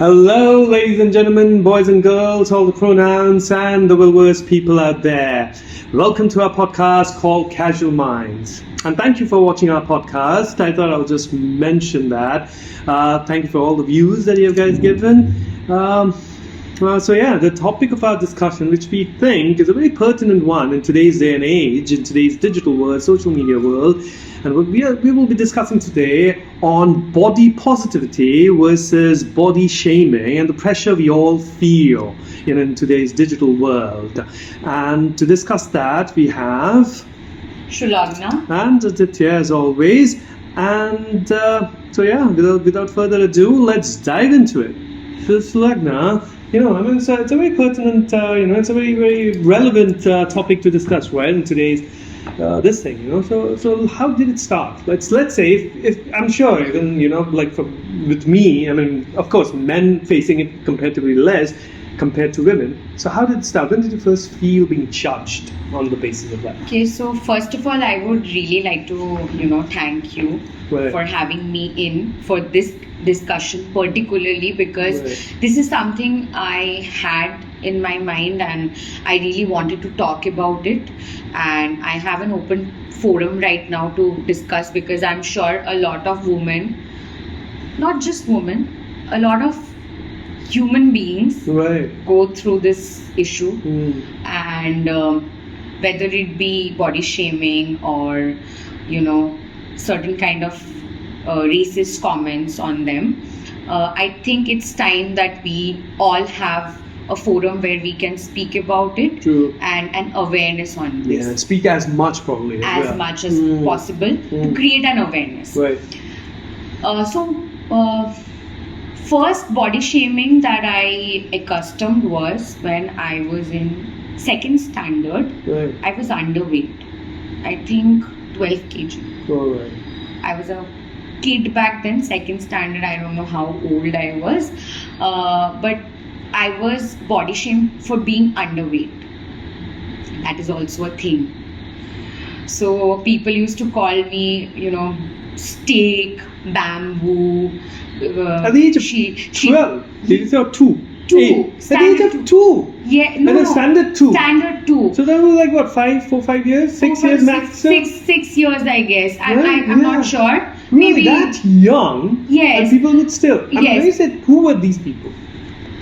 Hello, ladies and gentlemen, boys and girls, all the pronouns, and the well-versed people out there. Welcome to our podcast called Casual Minds. And thank you for watching our podcast. I thought I'll just mention that. Thank you for all the views that you guys given. The topic of our discussion, which we think is a very pertinent one in today's day and age, in today's digital world, social media world, and we will be discussing today on body positivity versus body shaming and the pressure we all feel in today's digital world. And to discuss that, we have Shulagna and Aditya as always. And without further ado, let's dive into it. So Shulagna, it's a very pertinent, it's a very, very relevant topic to discuss, right, in today's this thing, So how did it start? Let's say if I'm sure even with me, of course, men facing it comparatively less compared to women. So how did it start? When did you first feel being judged on the basis of that? Okay, so first of all, I would really like to, thank you Right. for having me in for this discussion, particularly because this is something I had in my mind and I really wanted to talk about it, and I have an open forum right now to discuss, because I'm sure a lot of women, not just women, a lot of human beings go through this issue. And whether it be body shaming or certain kind of racist comments on them, I think it's time that we all have a forum where we can speak about it. True. And an awareness on this. Yeah, speak as much probably. As much as possible to create an awareness. Right. First body shaming that I accustomed was when I was in second standard. Right. I was underweight. I think 12 kg. All right. I was a kid back then, second standard. I don't know how old I was. But I was body shamed for being underweight. That is also a thing. So people used to call me, steak, bamboo. At the age of 12, did you say 2? 2. At the age of 2? Yeah, no. And standard 2? Standard 2. So that was like what, 5 years? 6 years max? 6 years, I guess. I'm not sure. Maybe that young? Yes. And people would still. Yes. I said, who were these people?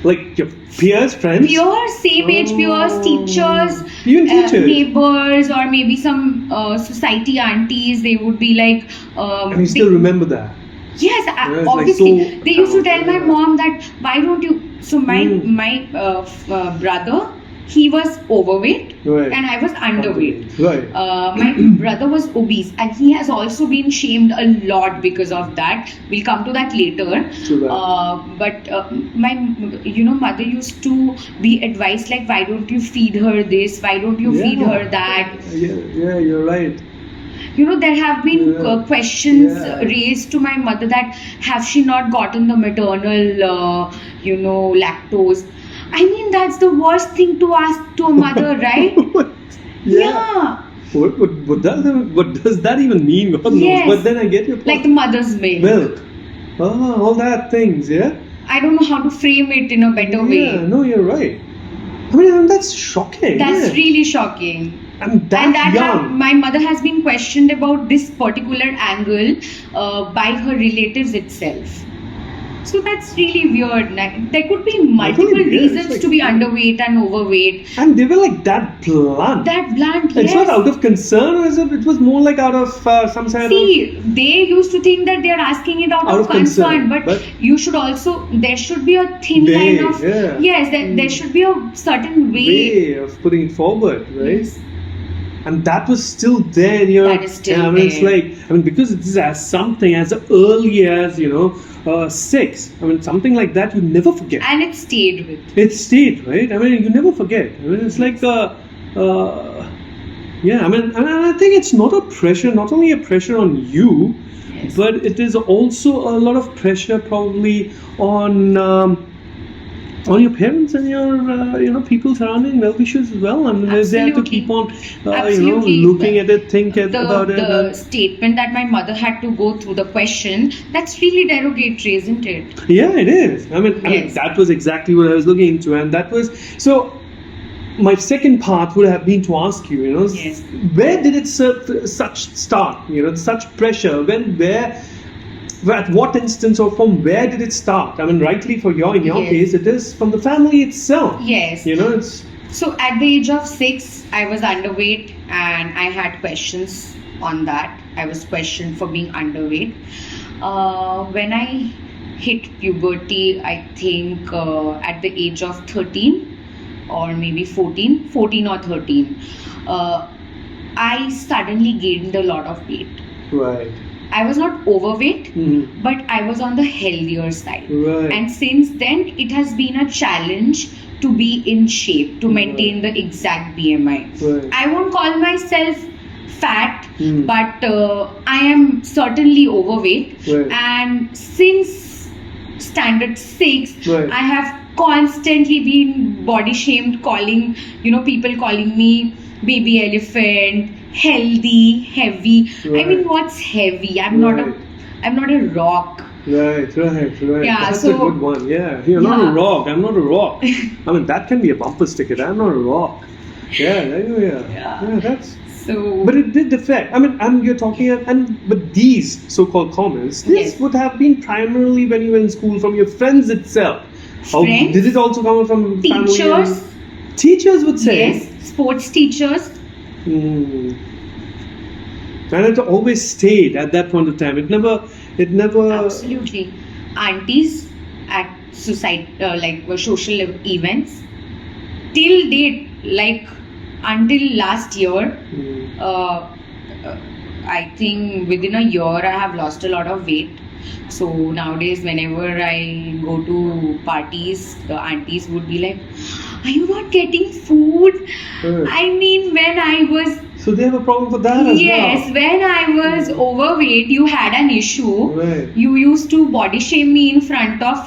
Like your peers, friends? Peers, same age peers, teachers, even teachers, neighbors, or maybe some society aunties. They would be like. And you still remember that? Yes, obviously. They used to tell my mom that why don't you. So my brother, he was overweight and I was underweight. Right. My brother was obese and he has also been shamed a lot because of that. We'll come to that later. But my mother used to be advised like, why don't you feed her this? Why don't you feed her that? Yeah, you're right. There have been questions raised to my mother that have she not gotten the maternal, lactose. I mean, that's the worst thing to ask to a mother, right? Yeah. What does that even mean? God knows. But then I get your point. Like the mother's milk. Oh, all that things, yeah? I don't know how to frame it in a better way. Yeah, no, you're right. I mean, that's shocking. That's really shocking. And that young. My mother has been questioned about this particular angle by her relatives itself. So that's really weird. There could be multiple reasons to be underweight and overweight. And they were like that blunt. Yes. It's not out of concern, or it was more like out of some kind of... See, they used to think that they are asking it out of concern. But you should also... There should be a thin line of... Yeah. Yes, there should be a certain way of putting it forward, right? Yes. And that was still there in your... That is still there. It's like... because it is as something as early as, 6. Something like that you never forget. And it stayed with. It stayed, right? You never forget. It's like and I think it's not only a pressure on you, but it is also a lot of pressure probably on on your parents and your people surrounding well-wishers as well. I mean, they have to keep on looking at it, about it. The statement that my mother had to go through the question, that's really derogatory, isn't it? Yeah, it is. I mean, that was exactly what I was looking into, and that was so. My second part would have been to ask you, Yes. where did it such start? Such pressure. At what instance or from where did it start? I mean, rightly for in your Yes. case, it is from the family itself. Yes. It's. So at the age of 6, I was underweight and I had questions on that. I was questioned for being underweight. When I hit puberty, I think at the age of 13 or maybe 14 or 13, I suddenly gained a lot of weight. Right. I was not overweight, Mm-hmm. but I was on the healthier side. Right. And since then, it has been a challenge to be in shape, to maintain the exact BMI. Right. I won't call myself fat, Mm. but I am certainly overweight. Right. And since standard 6, Right. I have constantly been body shamed, people calling me baby elephant, healthy, heavy. Right. I mean, what's heavy? I'm not a rock. Right. Yeah, That's so- a good one. Yeah, you're not a Yeah. rock. I'm not a rock. I mean, that can be a bumper sticker. I'm not a rock. Yeah. That's. So But it did affect. I mean, and you're talking, but these so-called comments, this Yes. would have been primarily when you were in school from your friends itself. Or Friends? did it also come from family? teachers, Teachers would say. yes, sports teachers. Hmm. And it always stayed at that point of time. It never. Absolutely. Aunties at social events. Till date, until last year, Hmm. I think within a year I have lost a lot of weight. So nowadays, whenever I go to parties, the aunties would be like, "Are you not getting food?" Right. I mean, when I was So they have a problem for that as Yes, well. when I was overweight, you had an issue. Right. You used to body shame me in front of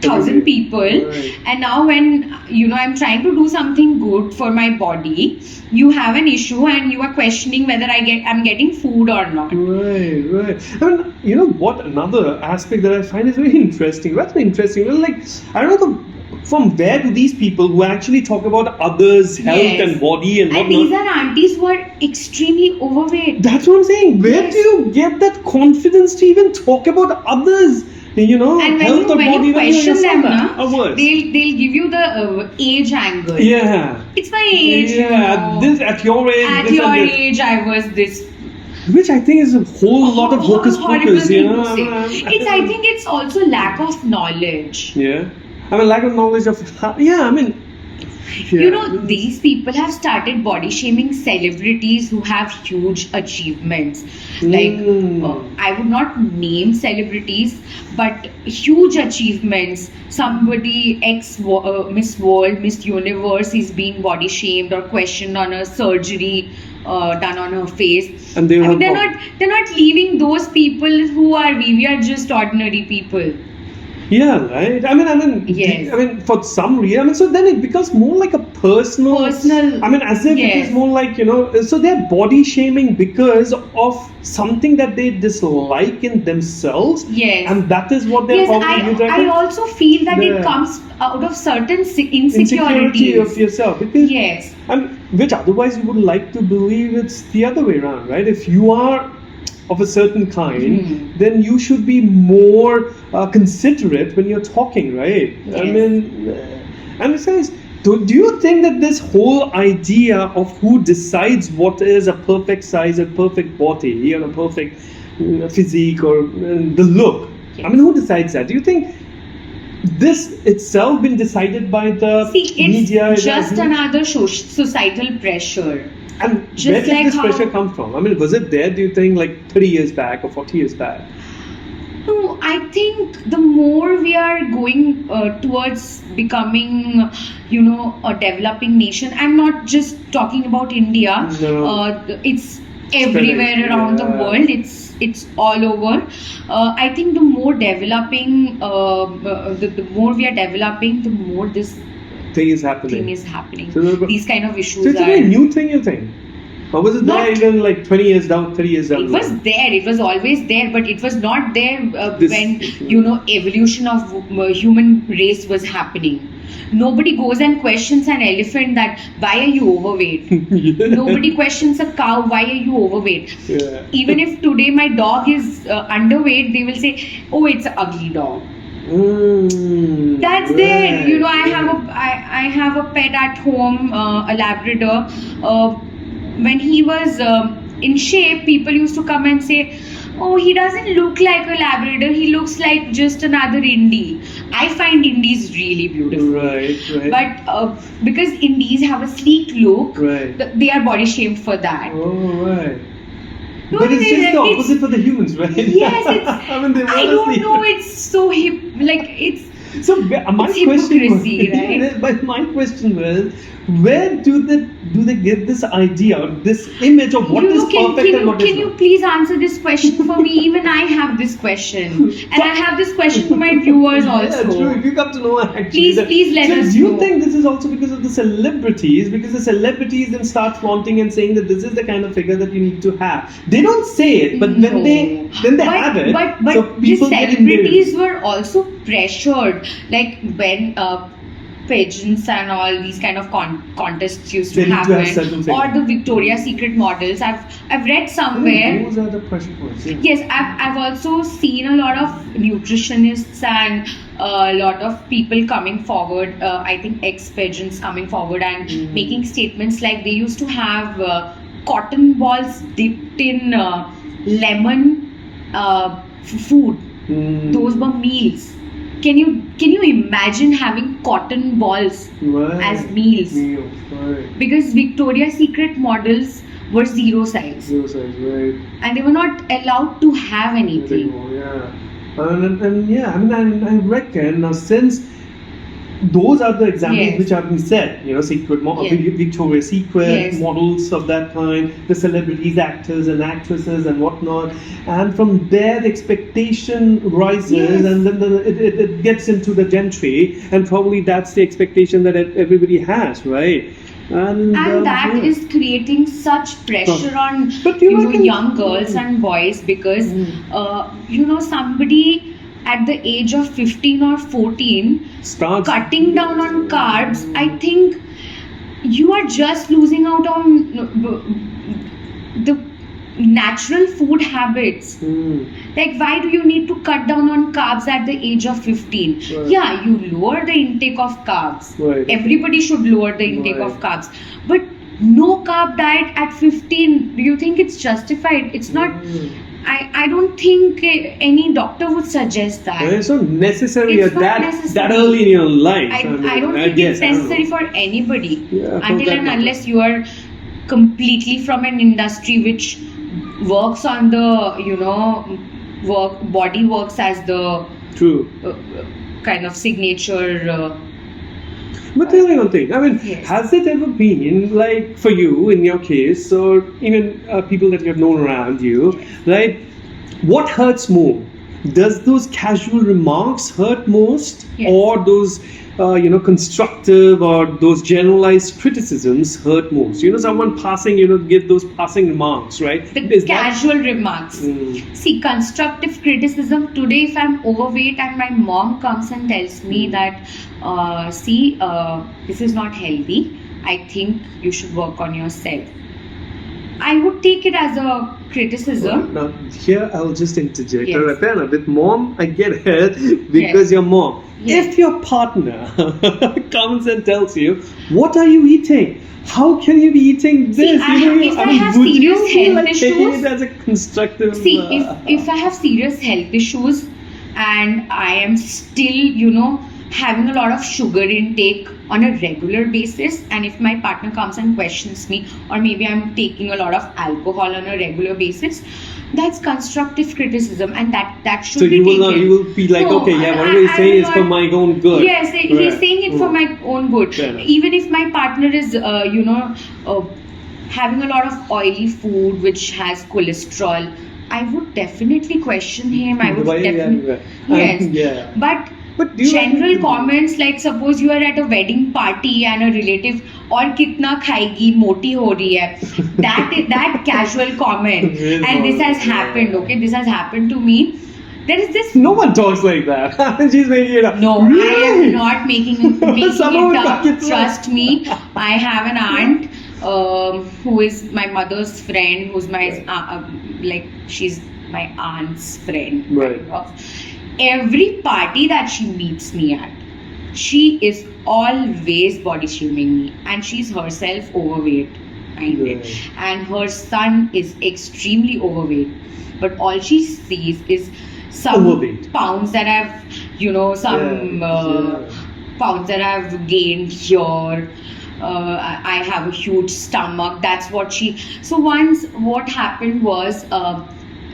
1,000 Everybody. people, Right. and now when I'm trying to do something good for my body, you have an issue and you are questioning whether I'm getting food or not. Right. I mean, what another aspect that I find is very interesting. That's very interesting. Well, I don't know from where do these people who actually talk about others' health Yes. and body and And these whatnot. are aunties who are extremely overweight. That's what I'm saying. Where Yes. do you get that confidence to even talk about others? And when health or you body question them, or worse. they'll give you the age angle. Yeah. It's my age. Yeah. At your age. At this your and this. age, I was this. Which I think is a whole lot of hocus horrible pocus, thing to say. I think it's also lack of knowledge. Yeah. I mean, lack of knowledge of. These people have started body shaming celebrities who have huge achievements. I would not name celebrities, but huge achievements. Somebody Miss World, Miss Universe is being body shamed or questioned on a surgery done on her face. And they're not leaving those people who are we are just ordinary people. Yeah, right. I mean, Yes. for some reason, so then it becomes more like a personal. I mean, as if it Yes. is more like so they're body shaming because of something that they dislike in themselves. Yes. And that is what they're Yes, probably I also feel that Yeah. it comes out of certain insecurity insecurities. of yourself. Because, Yes. which otherwise you would like to believe it's the other way around, right? If you are of a certain kind, then you should be more considerate when you're talking, right? I Yes. mean, and besides, do you think that this whole idea of who decides what is a perfect size, a perfect body, a perfect physique, or the look? Yes. I mean, who decides that? Do you think this itself been decided by the media? It's just another societal pressure. And Just where did like this how- pressure come from? I mean, was it there, do you think, 30 years back or 40 years back? No, I think the more we are going towards becoming, a developing nation, I'm not just talking about India. No. It's everywhere Spreading, around the yeah. world. It's all over. I think the more developing, the more we are developing, the more this Thing is happening. thing is happening. So, These kind of so issues it's a are. very new thing, you think? Or was it there Not- even like 20 years down, 30 years down? It was there. It was always there, but it was not there This- when evolution of human race was happening. Nobody goes and questions an elephant that why are you overweight. Yeah. Nobody questions a cow why are you overweight. Yeah. Even if today my dog is underweight, they will say, oh, it's an ugly dog. That's there. I have a pet at home, a Labrador. When he was in shape, people used to come and say, oh, he doesn't look like a Labrador, he looks like just another Indie. I find Indies really beautiful. Right. But because Indies have a sleek look, Right. they are body shamed for that. Oh, right. No, But it's just the it's- opposite for the humans, right? Yes, it's. I mean, they I want don't to see. know. It's so hip. Like it's. So my It's question hypocrisy, was, right? But my question was, where do they get this idea or this image of what is perfect and what is Can you not? please answer this question for me? Even I have this question, and I have this question for my viewers also. Yeah, true. If you come to know actually, Please let so us do you know. think this is also because of the celebrities? Because the celebrities then start flaunting and saying that this is the kind of figure that you need to have. They don't say it, but when they have it, But so the people get celebrities embarrassed. were also pressured, like when pageants and all these kind of contests used to They need to have happen, certain or figure. the Victoria's Secret models. I've read somewhere. Those are the pressure points. Yeah. Yes, I've also seen a lot of nutritionists and a lot of people coming forward. I think ex-pageants coming forward and making statements like they used to have cotton balls dipped in lemon food. Those were meals. Can you imagine having cotton balls Right. as meals? Right. Because Victoria's Secret models were zero size Zero size, right. and they were not allowed to have anything. Anymore, yeah. And yeah, I mean, I reckon now since those are the examples Yes. which have been said, Secret Yes. Victoria's Secret Yes. models of that kind, the celebrities, actors and actresses and whatnot, and from there the expectation rises, Yes. and then it gets into the gentry, and probably that's the expectation that everybody has, right? And that yeah. is creating such pressure on But you reckon- young girls and boys because somebody at the age of 15 or 14 starts cutting down on carbs, I think you are just losing out on the natural food habits. Like, why do you need to cut down on carbs at the age of 15? Right. Yeah, you lower the intake of carbs. Right. Everybody should lower the intake Right. of carbs. But no carb diet at 15, do you think it's justified? It's not. I don't think any doctor would suggest that. It's not necessary It's at not that necessary. early in your life. I don't I think guess, it's I don't necessary know. for anybody Yeah, for until that and matter. unless you are completely from an industry which works on the body works as the True. kind of signature. But tell me one thing. I mean, Yes. has it ever been like for you in your case, or even people that you have known around you, right? What hurts more? Does those casual remarks hurt most, Yes. or those constructive or those generalized criticisms hurt most? Someone passing, give those passing remarks, right? The Is that- casual remarks. See, constructive criticism today, if I'm overweight and my mom comes and tells me that, this is not healthy, I think you should work on yourself. I would take it as a criticism. Now, here I'll just interject. Yes. Alright, fair enough. With mom, I get it because Yes. you're mom. Yes. If your partner comes and tells you, "What are you eating? How can you be eating this?" See, if I have would you serious feel health like taking issues- it as a constructive? See, if I have serious health issues and I am still, having a lot of sugar intake on a regular basis, and if my partner comes and questions me, or maybe I'm taking a lot of alcohol on a regular basis, that's constructive criticism, and that should so be you will taken. not. You will be like, No, okay, yeah, I- whatever he's I saying will is for not- my own good. Yes, he's Right. saying it for my own good. Fair enough. Even if my partner is, having a lot of oily food which has cholesterol, I would definitely question him. I would Why- definitely yeah. yes. Yeah. But do you general comments like suppose you are at a wedding party and a relative और कितना खाएगी मोटी हो रही है, that casual comment, and this has happened. Okay, this has happened to me. There is this. No one talks like that. She's making it up. No, really? I am not making Someone it up. fucking Trust me. I have an aunt who is my mother's friend, who's my like she's my aunt's friend. Right. Kind of. Every party that she meets me at, she is always body shaming me, and she's herself overweight, Right. and her son is extremely overweight. But all she sees is some Overweight. pounds that I've, some pounds that I've gained here. I have a huge stomach. That's what she. So once, what happened was,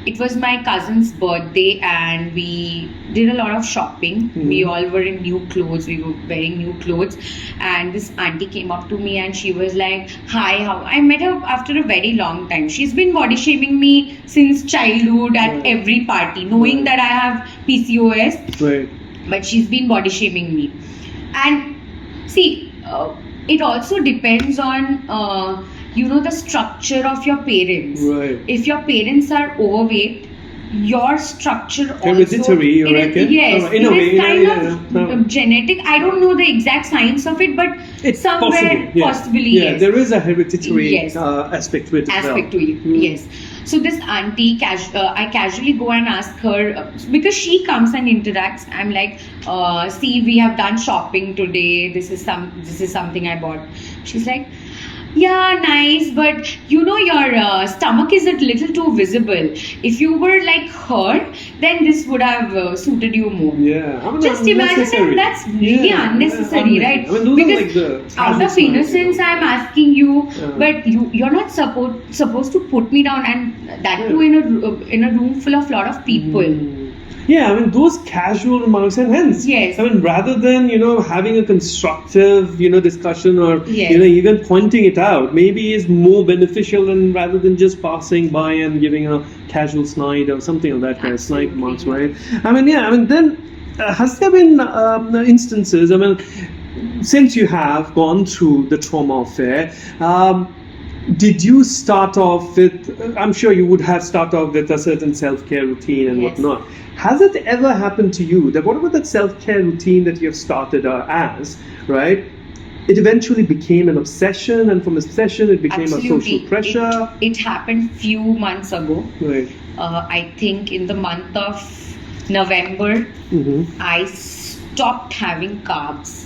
it was my cousin's birthday, and we did a lot of shopping. We all were in new clothes. We were wearing new clothes, and this auntie came up to me and she was like, "Hi, how?" I met her after a very long time. She's been body shaming me since childhood at every party, knowing that I have PCOS. Right. But she's been body shaming me, and see, it also depends on the structure of your parents. Right. If your parents are overweight, your structure Hereditary, you also, reckon? Yes, In a it way, is kind yeah. of genetic. I don't know the exact science of it, but It's somewhere possible. Yeah. possibly Yeah, yes. there is a hereditary Yes. aspect to it as well. Aspect to it, yes. So this auntie, I casually go and ask her because she comes and interacts. I'm like, see, we have done shopping today. This is something I bought. She's like, yeah, nice, but your stomach is a little too visible. If you were like her, then this would have suited you more. Yeah, I mean, Just imagine unnecessary. that's really unnecessary, right? I mean, those Because are like the out of casual innocence, smiles, I'm asking you, Yeah. but you're not supposed to put me down, and that too in a room full of lot of people. Yeah, I mean those casual remarks, and hence, Yes. I mean rather than having a constructive discussion or Yes. even pointing it out, maybe is more beneficial than rather than just passing by and giving a casual snide or something of that kind, snide remarks, right? I mean then has there been instances? I mean, since you have gone through the trauma affair. Did you start off with, I'm sure you would have started off with a certain self-care routine and Yes. whatnot. Has it ever happened to you that whatever that self-care routine that you have started as, right, it eventually became an obsession, and from obsession it became a social pressure? It happened few months ago. Right. I think in the month of November, I stopped having carbs.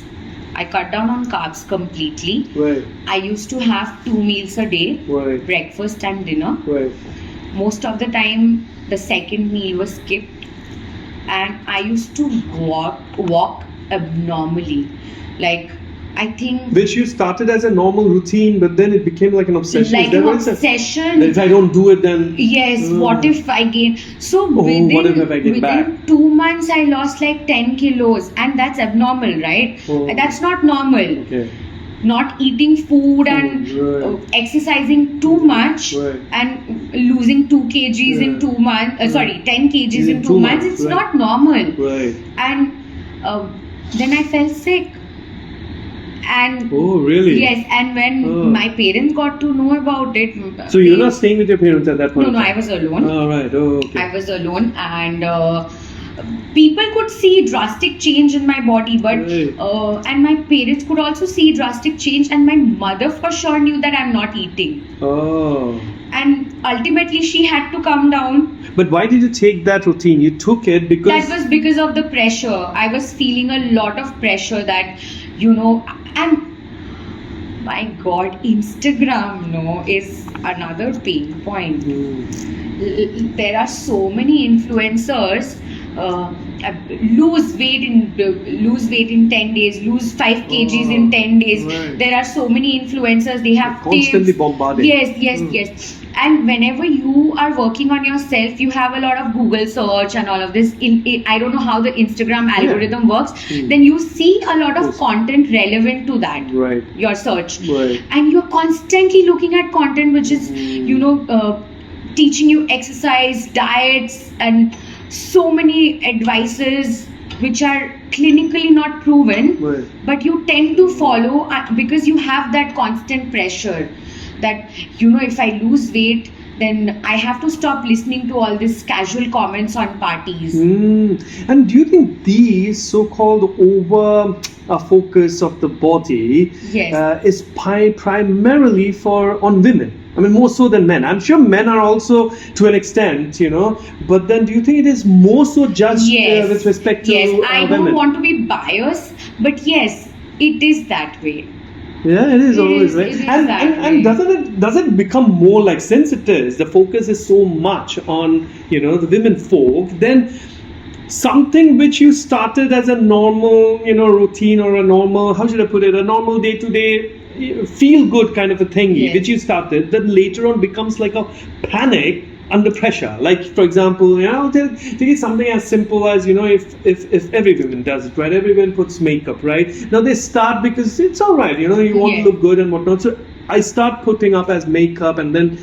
I cut down on carbs completely. Right. I used to have 2 meals a day, Right. breakfast and dinner. Right. Most of the time, the second meal was skipped, and I used to walk abnormally. Like, I think Which you started as a normal routine, but then it became like an obsession. like Is that an what it is? obsession. That if I don't do it, then Yes, what if I gain? So what if I gain within back? 2 months, I lost like 10 kilos, and that's abnormal, right? Oh. That's not normal. Okay. Not eating food and Right. exercising too much Right. and losing 2 kgs in Yeah. 2 months. Sorry, 10 kgs in 2 2 months. months, It's right. not normal. Right. And then I fell sick. And Oh, really? yes, and when Oh. my parents got to know about it, So you're not staying with your parents at that point? No, I was alone. Oh, right. Oh, okay. I was alone, and people could see drastic change in my body, but Right. and my parents could also see drastic change, and my mother for sure knew that I'm not eating, Oh. and ultimately she had to come down. But why did you take that routine? You took it because... That was because of the pressure. I was feeling a lot of pressure that, and my God, Instagram, is another pain point. There are so many influencers lose weight in 10 days, lose 5 kgs in 10 days. Right. There are so many influencers, they have Constantly tips. bombarded. Yes. And whenever you are working on yourself, you have a lot of Google search and all of this. I don't know how the Instagram algorithm works. Then you see a lot of content relevant to that, Right. your search. Right. And you're constantly looking at content which is, teaching you exercise, diets, and so many advices which are clinically not proven. Right. But you tend to follow because you have that constant pressure that, if I lose weight, then I have to stop listening to all these casual comments on parties. And do you think these so-called over focus of the body is primarily on women? I mean, more so than men. I'm sure men are also to an extent, but then do you think it is more so judged with respect to I women? don't want to be biased, but yes, it is that way. Yeah, it is always right. It is And does it become more like, since it is, the focus is so much on the women folk, then something which you started as a normal routine, or a normal, how should I put it, a normal day-to-day feel good kind of a thingy which you started, then later on becomes like a panic under pressure. Like, for example, take it something as simple as, if every woman does it, right? Every woman puts makeup, right? Now they start because it's all right, you want to look good and whatnot. So I start putting up as makeup, and then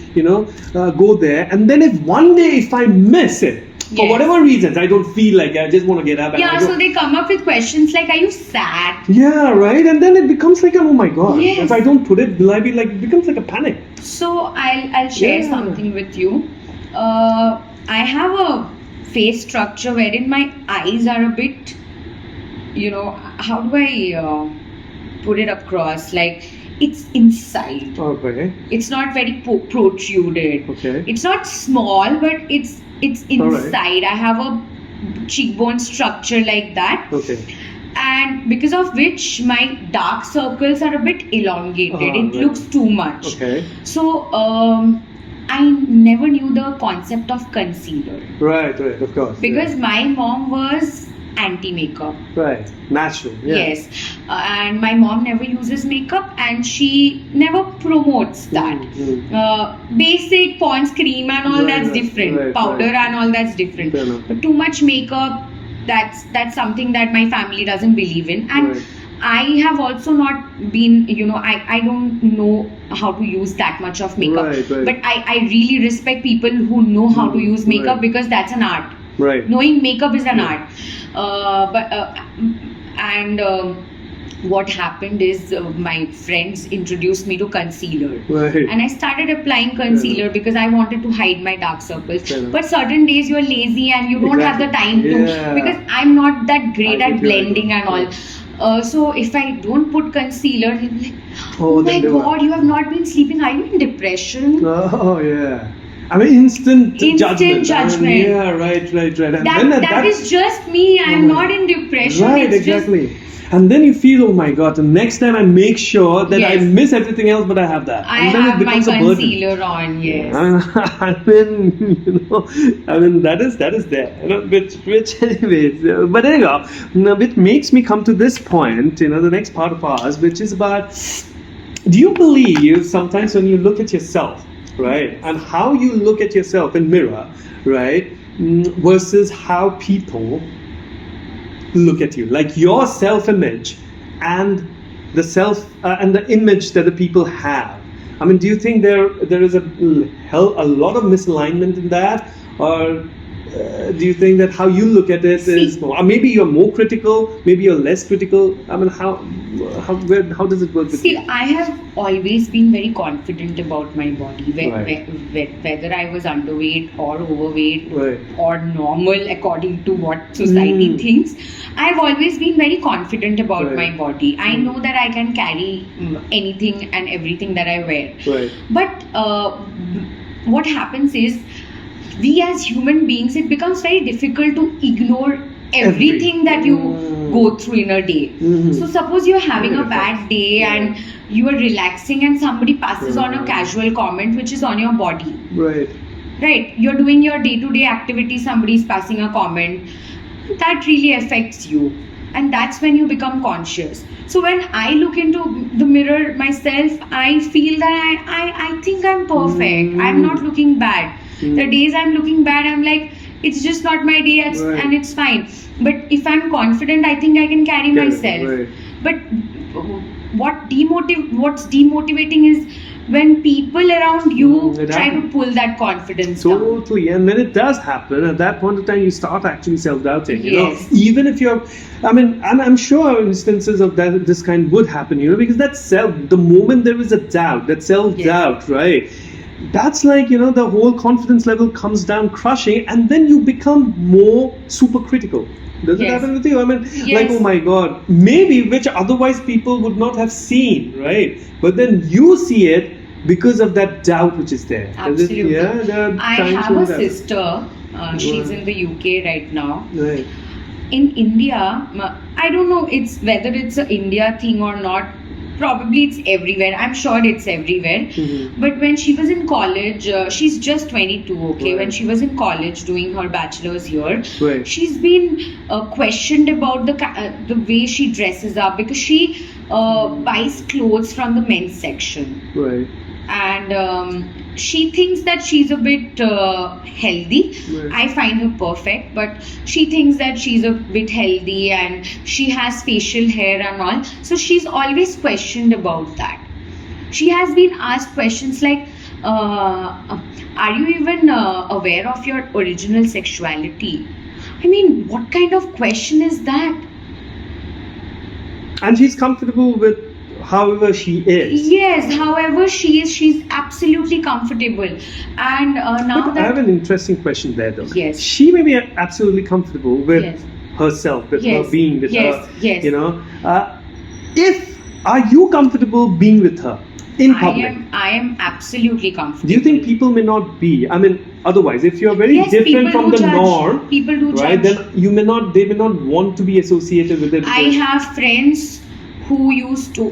go there, and then if one day if I miss it, for whatever reasons, I don't feel like I just want to get up. So they come up with questions like, are you sad? Yeah, right. And then it becomes like, oh my God. Yes. If I don't put it, will I be like, it becomes like a panic. So I'll share something with you. I have a face structure wherein my eyes are a bit, how do I put it across? Like, it's inside. Okay. It's not very protruded. Okay. It's not small, but it's inside. Right. I have a cheekbone structure like that. Okay. And because of which my dark circles are a bit elongated. It looks too much. Okay. So I never knew the concept of concealer. Right, of course. Because my mom was anti-makeup. Right, natural. Yeah. Yes. And my mom never uses makeup, and she never promotes that. Basic Pond's cream and all, that's different. Powder and all, that's different. But too much makeup, that's something that my family doesn't believe in. And I have also not been, I don't know how to use that much of makeup. Right. But I really respect people who know how to use makeup, because that's an art. Right. Knowing makeup is an art. What happened is my friends introduced me to concealer. Right. And I started applying concealer because I wanted to hide my dark circles. But certain days you're lazy and you don't have the time to, because I'm not that great at blending and all. So if I don't put concealer, they'll be like, oh my God, you have not been sleeping. Are you in depression? Oh yeah. I mean, instant judgment. I mean, yeah, right. And that is just me. I am not in depression. Right, it's exactly. And then you feel, oh my God, the next time I make sure that I miss everything else, but I have that. I and then have it becomes my a burden. concealer on, yes. I mean, that is there. Which anyways, but anyhow, which makes me come to this point, the next part of ours, which is about, do you believe sometimes when you look at yourself, right, and how you look at yourself in mirror, right, versus how people look at you, like your self-image and the and the image that the people have? I mean, do you think there is a lot of misalignment in that, or do you think that how you look at it is more, or maybe you're more critical, maybe you're less critical? I mean, how does it work with you? I have always been very confident about my body, whether I was underweight or overweight or normal according to what society thinks. I have always been very confident about my body. I know that I can carry anything and everything that I wear. But what happens is, we as human beings, it becomes very difficult to ignore everything that you go through in a day. So suppose you're having a bad day and you are relaxing and somebody passes on a casual comment which is on your body. Right. You're doing your day-to-day activity, somebody's passing a comment. that really affects you, and that's when you become conscious. So when I look into the mirror myself, I feel that I think I'm perfect. I'm not looking bad. The days I'm looking bad, I'm like, it's just not my day, and it's fine. But if I'm confident, I think I can carry myself. But what's demotivating is when people around you try to pull that confidence down. Totally, and when it does happen, at that point of time, you start actually self-doubting. You Yes. know, even if you're, I mean, I'm sure instances of that this kind would happen. You know, because that the moment there is a doubt, that self-doubt, right? That's like, you know, the whole confidence level comes down crushing, and then you become more super critical. Does it happen with you? I mean, like, oh my God, maybe which otherwise people would not have seen, right? But then you see it because of that doubt which is there. Absolutely. I have a that. sister. She's in the UK right now. Right. In India, I don't know whether it's an India thing or not. Probably it's everywhere. I'm sure it's everywhere. But when she was in college, she's just 22, okay? When she was in college doing her bachelor's year, she's been questioned about the way she dresses up, because she buys clothes from the men's section. Right. And she thinks that she's a bit healthy. I find her perfect, but she thinks that she's a bit healthy and she has facial hair and all. So she's always questioned about that. She has been asked questions like, are you even aware of your original sexuality? I mean, what kind of question is that? And she's comfortable with however she is. Yes, however she is, she's absolutely comfortable. And now but I have an interesting question there, though. Yes. She may be absolutely comfortable with herself, with her being with her. Yes. You know, are you comfortable being with her in public? I am absolutely comfortable. Do you think people may not be? I mean, otherwise, if you're very different from the norm, people do right? judge. Then they may not want to be associated with it. I have friends who used to,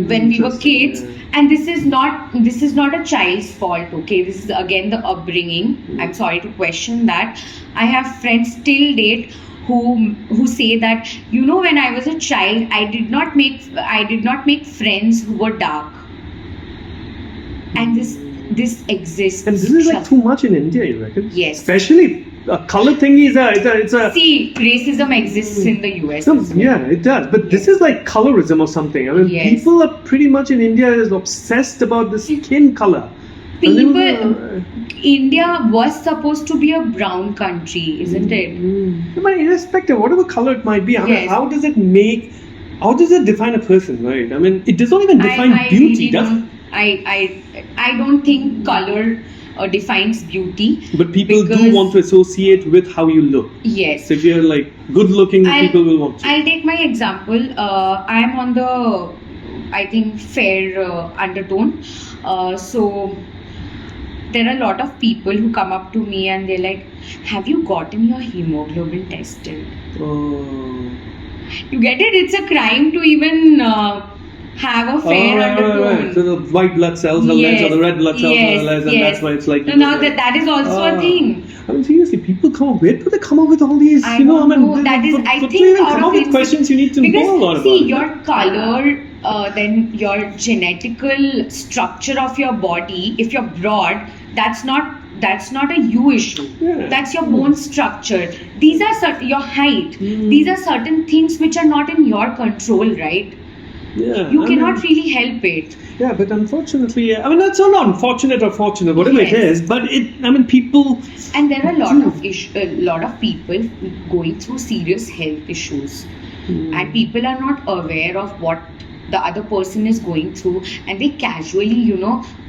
when we were kids, and this is not a child's fault, okay? This is again the upbringing. I'm sorry to question that. I have friends till date who say that, you know, when I was a child, I did not make friends who were dark, and this exists. And this is like too much in India, you reckon? Yes. Especially a color thing is it's a. See, racism exists in the US. Yeah, it does. But this is like colorism or something. I mean, people are pretty much in India is obsessed about the skin color. India was supposed to be a brown country, isn't it? But irrespective, whatever color it might be, I mean, how does it define a person, right? I mean, it does not even define beauty, does it? I don't think color defines beauty. But people do want to associate with how you look. Yes. So if you're like good looking, people will want to. I'll take my example. I'm on the, I think, fair undertone. So there are a lot of people who come up to me and they're like, have you gotten your hemoglobin tested? Oh. You get it? It's a crime to even have a fair undertone. Right. So the white blood cells are less, or the red blood cells are less, and that's why it's like. Now that is also a thing. I mean, seriously, people come up with, but they come up with all these, I think to even come up with questions, you need to know a lot about it. See, your color, then your genetical structure of your body, if you're broad, that's not a you issue. That's your bone structure. These are your height. These are certain things which are not in your control, right? Yeah, you cannot really help it. Yeah, but unfortunately, I mean, that's not unfortunate or fortunate, whatever it is. But people. And there are a lot of people going through serious health issues, and people are not aware of what the other person is going through, and they casually,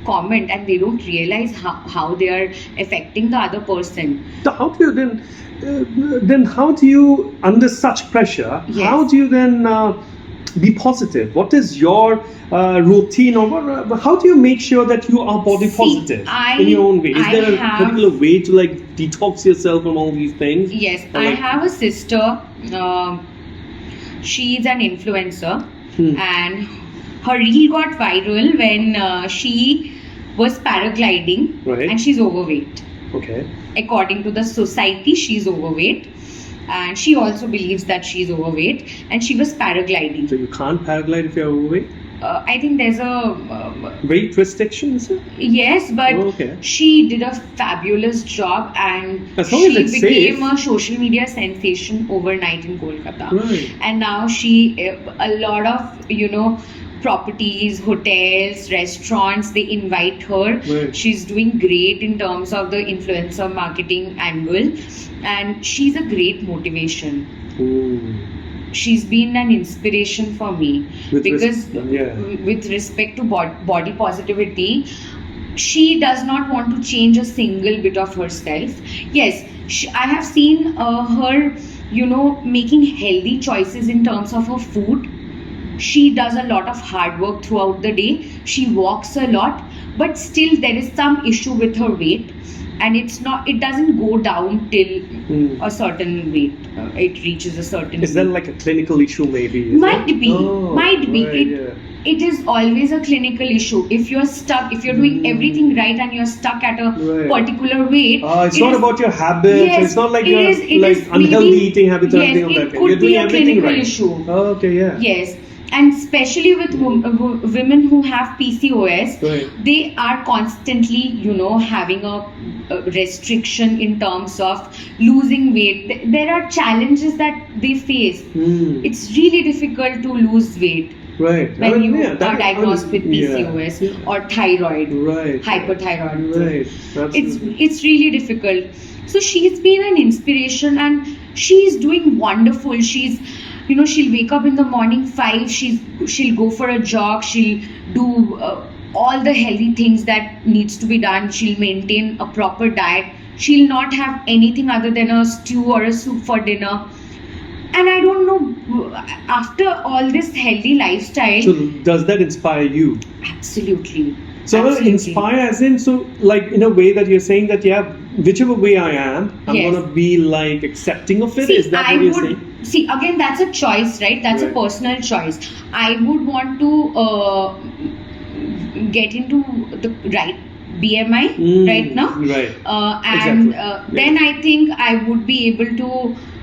comment, and they don't realize how they are affecting the other person. So how do you then how do you, under such pressure, how do you then be positive? What is your routine, or how do you make sure that you are body positive in your own way? Is there a particular way to like detox yourself from all these things? Yes, I have a sister. She is an influencer, and her reel got viral when she was paragliding, and she's overweight. Okay. According to the society, she's overweight. and she also believes that she's overweight, and she was paragliding. So you can't paraglide if you're overweight? I think there's a Weight restriction, is it? yes, but Oh, okay. she did a fabulous job, and As long as she it's became safe. a social media sensation overnight in Kolkata. Right. And now a lot of properties, hotels, restaurants, they invite her. Right. She's doing great in terms of the influencer marketing angle, and she's a great motivation. Ooh. She's been an inspiration for me because with respect to body positivity, she does not want to change a single bit of herself. Yes, I have seen her making healthy choices in terms of her food. She does a lot of hard work throughout the day. She walks a lot, but still there is some issue with her weight, and it doesn't go down till a certain weight. It reaches a certain Is that like a clinical issue maybe? Might be. Right, It is always a clinical issue. If you're stuck, if you're doing everything right and you're stuck at a particular weight, it's not about your habits. Yes, it's not like it you're is unhealthy maybe, eating habits or yes, anything of that it kind. could You're be doing a everything clinical right. issue. Oh, okay, yeah. Yes, and especially with women who have PCOS, Right. they are constantly, having a restriction in terms of losing weight. There are challenges that they face. It's really difficult to lose weight Right. when you that are diagnosed with PCOS or thyroid, Right. hypothyroidism. Right. Absolutely. It's really difficult. So she's been an inspiration, and she's doing wonderful. She'll wake up in the morning 5. She'll go for a jog. She'll do all the healthy things that needs to be done. She'll maintain a proper diet. She'll not have anything other than a stew or a soup for dinner. And I don't know, after all this healthy lifestyle. So does that inspire you? Absolutely. So inspire as in, so like in a way that you're saying that whichever way I am, I'm Yes. gonna be like accepting of it. See, Is that what you're saying? See, again, that's a choice, right? That's a Right. personal choice. I would want to get into the right BMI right now. Right. And Exactly. then I think I would be able to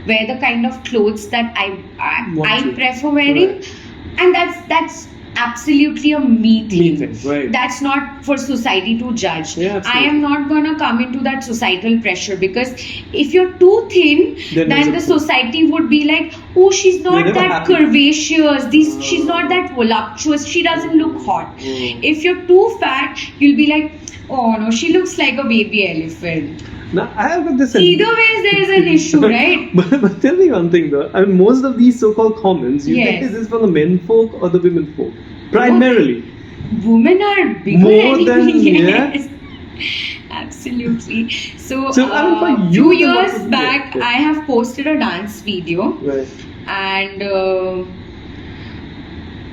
wear the kind of clothes that I Want to. prefer wearing. Right. And that's absolutely a me thing. Right. That's not for society to judge. Yeah, I am not gonna come into that societal pressure, because if you're too thin, then the society would be like, oh, she's not that curvaceous, she's not that voluptuous, she doesn't look hot. If you're too fat, you'll be like, oh no, she looks like a baby elephant. Now, I have got this. Either ways, there is an issue, right? But tell me one thing though. I mean, most of these so-called comments, you think Yes. is this for the men folk or the women folk? Primarily. Women are bigger More than yes. Absolutely. So, I mean, for few you, then what years would be back, it? I have posted a dance video, Right. and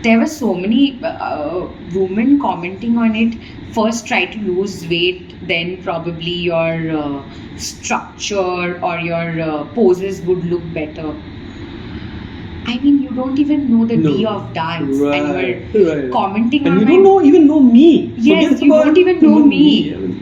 there were so many women commenting on it. First, try to lose weight, then probably your structure or your poses would look better. I mean, you don't even know the day of dance, and you're commenting and on you my... don't even know me. Yes, Forget you about don't even know me. I mean,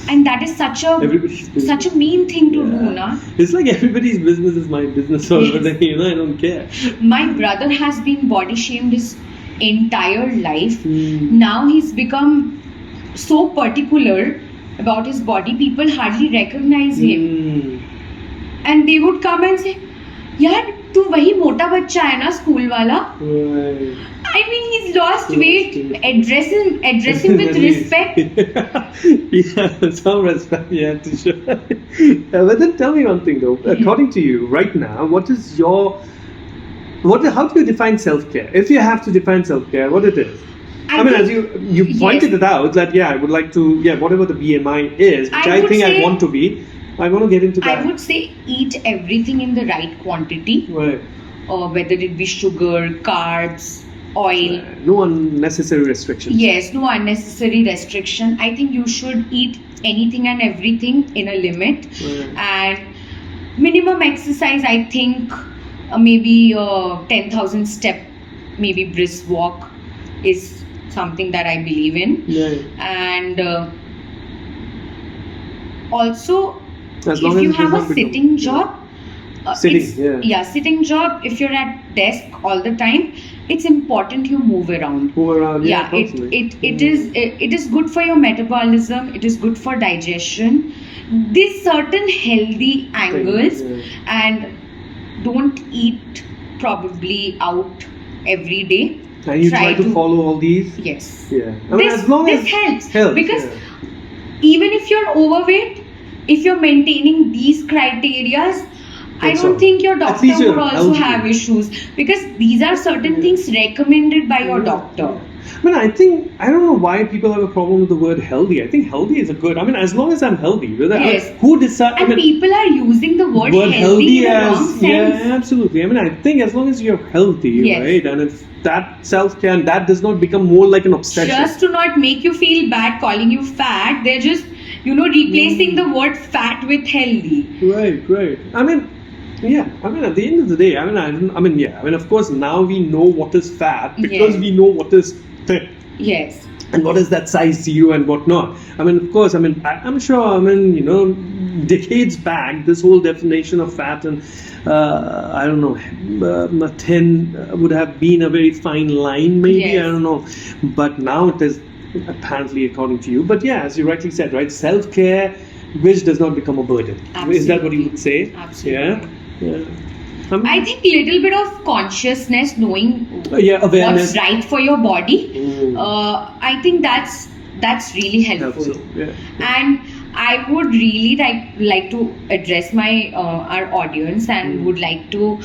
And that is such a mean thing to do, na? It's like everybody's business is my business or whatever, I don't care. My brother has been body shamed his entire life. Hmm. Now he's become so particular about his body, people hardly recognize him. And they would come and say, यार तू वही मोटा बच्चा है ना school वाला. I mean, he's lost weight. Address him with respect. Yeah, some respect you have to show. But then tell me one thing though. According to you, right now, what is your how do you define self-care? If you have to define self-care, what it is? I mean, as you pointed it out that I would like to whatever the BMI is, which I think I want to be. I want to get into that. I would say eat everything in the right quantity. Right. Whether it be sugar, carbs, oil. No unnecessary restrictions. Yes, no unnecessary restriction. I think you should eat anything and everything in a limit. And minimum exercise, I think maybe 10,000 step, maybe brisk walk is something that I believe in. And also, if you have a sitting job, Sitting, sitting job. If you're at desk all the time, it's important you move around. Move around, It is good for your metabolism. It is good for digestion. These certain healthy angles, and don't eat probably out every day. And you try to follow all these. Yes. Yeah. I mean, as long as this helps because even if you're overweight, if you're maintaining these criterias, I don't think your doctor would also have issues, because these are certain things recommended by your doctor. I mean, I don't know why people have a problem with the word healthy. I think healthy is a good. I mean, as long as I'm healthy, yes. Who decides? And people are using the word healthy in the wrong sense. Yeah, absolutely. I mean, I think as long as you're healthy, right, and if that self-care and that does not become more like an obsession. Just to not make you feel bad, calling you fat, they're just replacing the word fat with healthy. Right. I mean. Yeah, I mean, at the end of the day, I mean, of course, now we know what is fat because we know what is thin. Yes. And what is that size 0 and what not. I mean, of course, I'm sure, decades back, this whole definition of fat and, thin would have been a very fine line, maybe, I don't know. But now it is apparently according to you. But yeah, as you rightly said, right, self-care, which does not become a burden. Absolutely. Is that what you would say? Absolutely. Yeah. I think little bit of consciousness, knowing awareness, what's right for your body. I think that's really helpful. Yeah. And I would really like to address my our audience and would like to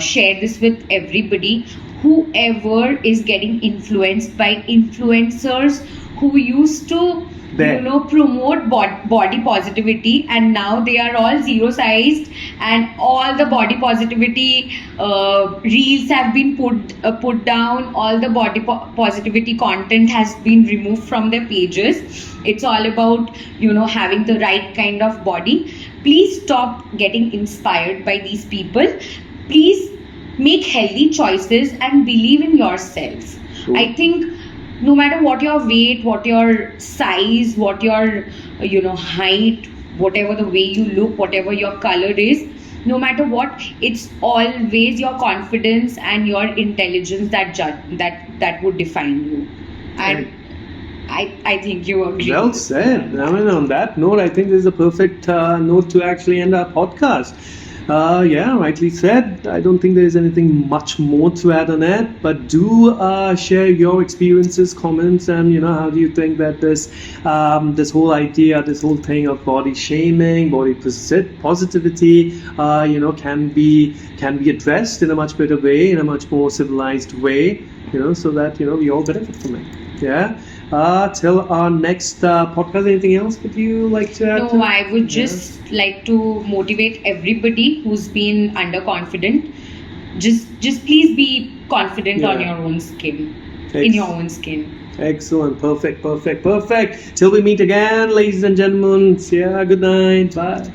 share this with everybody. Whoever is getting influenced by influencers who used to promote body positivity, and now they are all zero sized, and all the body positivity reels have been put down. All the body positivity content has been removed from their pages. It's all about having the right kind of body. Please stop getting inspired by these people. Please make healthy choices and believe in yourself. I think no matter what your weight, what your size, what your height, whatever the way you look, whatever your color is, no matter what, it's always your confidence and your intelligence that would define you. And I think you agree. Well said. I mean, on that note, I think this is a perfect note to actually end our podcast. Rightly said. I don't think there is anything much more to add on that, but do share your experiences, comments, and how do you think that this whole idea, this whole thing of body shaming, body positivity, can be addressed in a much better way, in a much more civilized way, so that we all benefit from it. Yeah. Till our next podcast, anything else that you like to add? No, I would just like to motivate everybody who's been underconfident. Just please be confident on your own skin, in your own skin. Excellent. Perfect. Till we meet again, ladies and gentlemen. Yeah, good night. Bye.